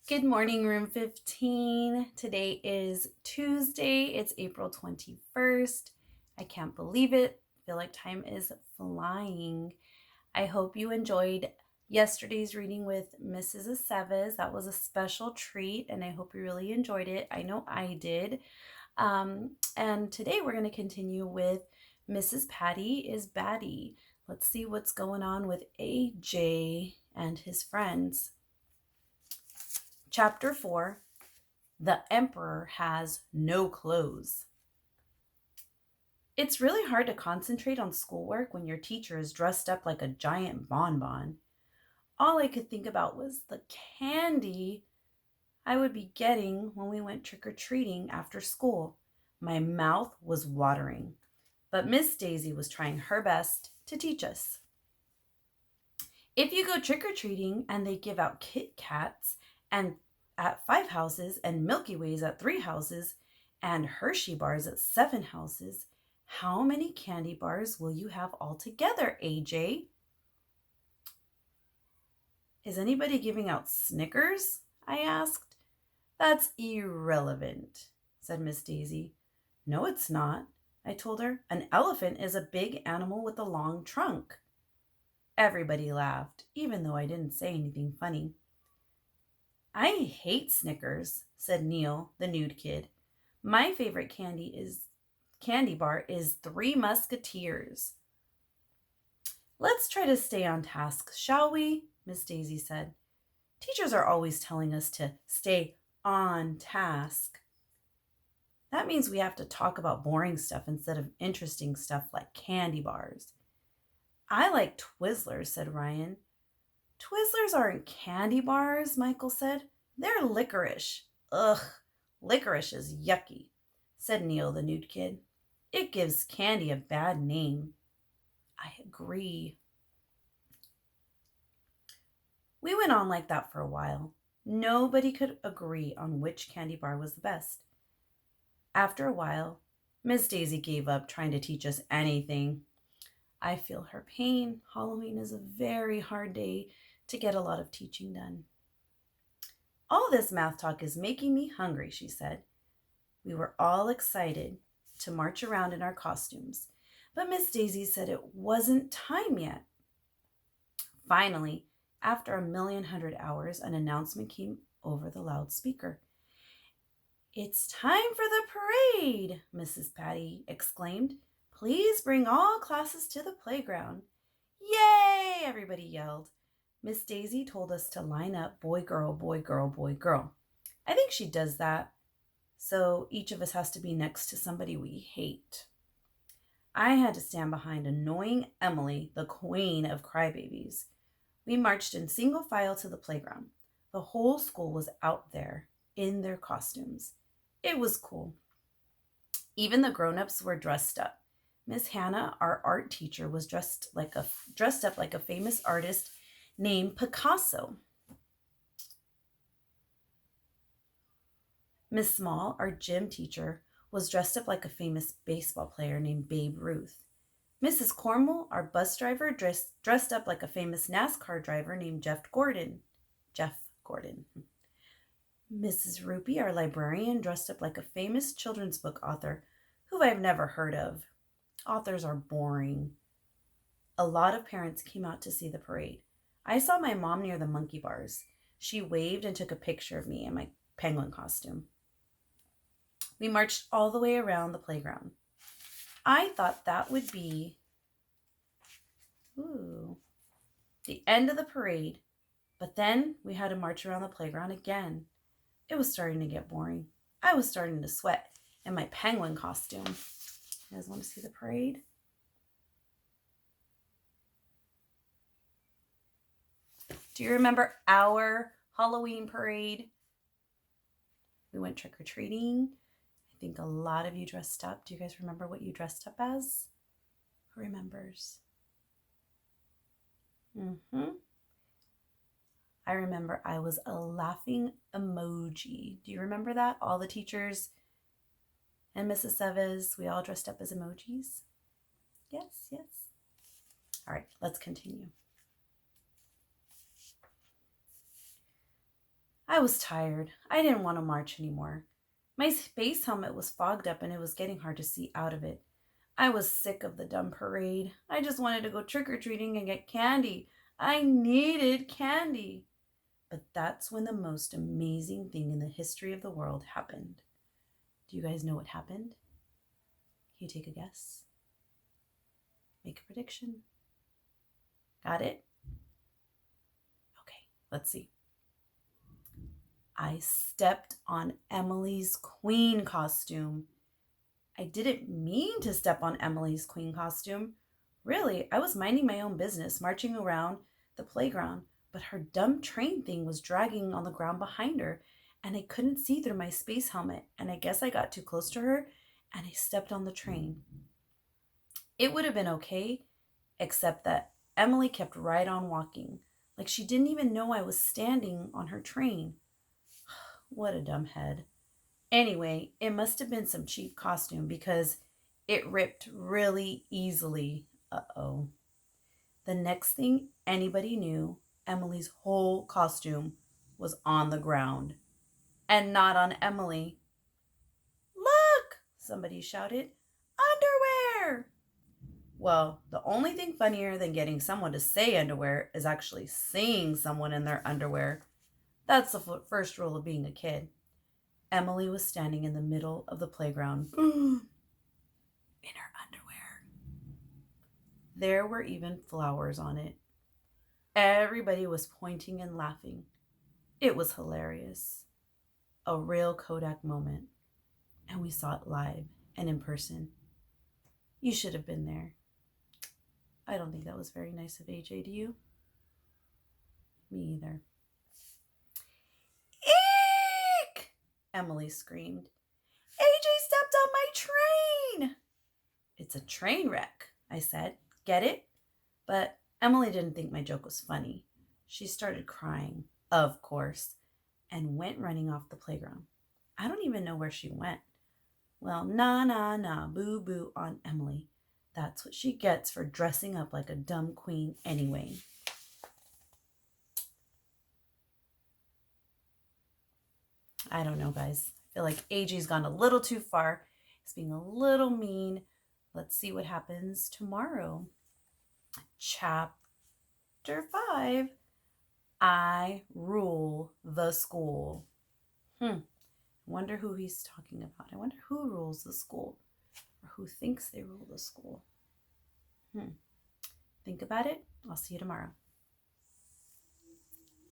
Good morning, room 15. Today is Tuesday. It's April 21st. I can't believe it. I feel like time is flying. I hope you enjoyed yesterday's reading with Mrs. Aceves. That was a special treat, and I hope you really enjoyed it. I know I did. And today we're going to continue with Mrs. Patty is Batty. Let's see what's going on with AJ and his friends. Chapter 4, The Emperor Has No Clothes. It's really hard to concentrate on schoolwork when your teacher is dressed up like a giant bonbon. All I could think about was the candy I would be getting when we went trick-or-treating after school. My mouth was watering, but Miss Daisy was trying her best to teach us. If you go trick-or-treating and they give out Kit Kats and at 5 houses and Milky Ways at 3 houses and Hershey bars at 7 houses, how many candy bars will you have altogether, AJ? Is anybody giving out Snickers? I asked. That's irrelevant, said Miss Daisy. No, it's not, I told her. An elephant is a big animal with a long trunk. Everybody laughed, even though I didn't say anything funny. I hate Snickers, said Neil, the nude kid. My favorite candy bar is Three Musketeers. Let's try to stay on task, shall we? Miss Daisy said. Teachers are always telling us to stay on task. That means we have to talk about boring stuff instead of interesting stuff like candy bars. I like Twizzlers, said Ryan. Twizzlers aren't candy bars, Michael said. They're licorice. Ugh, licorice is yucky, said Neil, the nude kid. It gives candy a bad name. I agree. We went on like that for a while. Nobody could agree on which candy bar was the best. After a while, Miss Daisy gave up trying to teach us anything. I feel her pain. Halloween is a very hard day to get a lot of teaching done. All this math talk is making me hungry, she said. We were all excited to march around in our costumes, but Miss Daisy said it wasn't time yet. Finally, after 1,100,000 hours, an announcement came over the loudspeaker. It's time for the parade, Mrs. Patty exclaimed. Please bring all classes to the playground. Yay! Everybody yelled. Miss Daisy told us to line up boy, girl, boy, girl, boy, girl. I think she does that, so each of us has to be next to somebody we hate. I had to stand behind annoying Emily, the queen of crybabies. We marched in single file to the playground. The whole school was out there in their costumes. It was cool. Even the grown-ups were dressed up. Miss Hannah, our art teacher, was dressed up like a famous artist named Picasso. Miss Small, our gym teacher, was dressed up like a famous baseball player named Babe Ruth. Mrs. Cornwall, our bus driver, dressed up like a famous NASCAR driver named Jeff Gordon. Mrs. Rupee, our librarian, dressed up like a famous children's book author who I've never heard of. Authors are boring. A lot of parents came out to see the parade. I saw my mom near the monkey bars. She waved and took a picture of me in my penguin costume. We marched all the way around the playground. I thought that would be the end of the parade, but then we had to march around the playground again. It was starting to get boring. I was starting to sweat in my penguin costume. You guys want to see the parade? Do you remember our Halloween parade? We went trick-or-treating. I think a lot of you dressed up. Do you guys remember what you dressed up as? Who remembers? I remember I was a laughing emoji. Do you remember that? All the teachers and Mrs. Aceves, we all dressed up as emojis? Yes, yes. All right, let's continue. I was tired. I didn't want to march anymore. My space helmet was fogged up and it was getting hard to see out of it. I was sick of the dumb parade. I just wanted to go trick or treating and get candy. I needed candy. But that's when the most amazing thing in the history of the world happened. Do you guys know what happened? Can you take a guess? Make a prediction. Got it? Okay, let's see. I stepped on Emily's queen costume. I didn't mean to step on Emily's queen costume. Really, I was minding my own business, marching around the playground, but her dumb train thing was dragging on the ground behind her, and I couldn't see through my space helmet, and I guess I got too close to her, and I stepped on the train. It would have been okay, except that Emily kept right on walking, like she didn't even know I was standing on her train. What a dumb head. Anyway, it must have been some cheap costume because it ripped really easily. Uh-oh. The next thing anybody knew, Emily's whole costume was on the ground. And not on Emily. Look! Somebody shouted. Underwear! Well, the only thing funnier than getting someone to say underwear is actually seeing someone in their underwear. That's the first rule of being a kid. Emily was standing in the middle of the playground in her underwear. There were even flowers on it. Everybody was pointing and laughing. It was hilarious. A real Kodak moment. And we saw it live and in person. You should have been there. I don't think that was very nice of AJ, do you? Me either. Eek! Emily screamed. AJ stepped on my train! It's a train wreck, I said. Get it? But Emily didn't think my joke was funny. She started crying, of course, and went running off the playground. I don't even know where she went. Well, nah, boo on Emily. That's what she gets for dressing up like a dumb queen anyway. I don't know, guys. I feel like AJ's gone a little too far. He's being a little mean. Let's see what happens tomorrow. Chapter 5. I rule the school. Wonder who he's talking about. I wonder who rules the school, or who thinks they rule the school. Think about it. I'll see you tomorrow.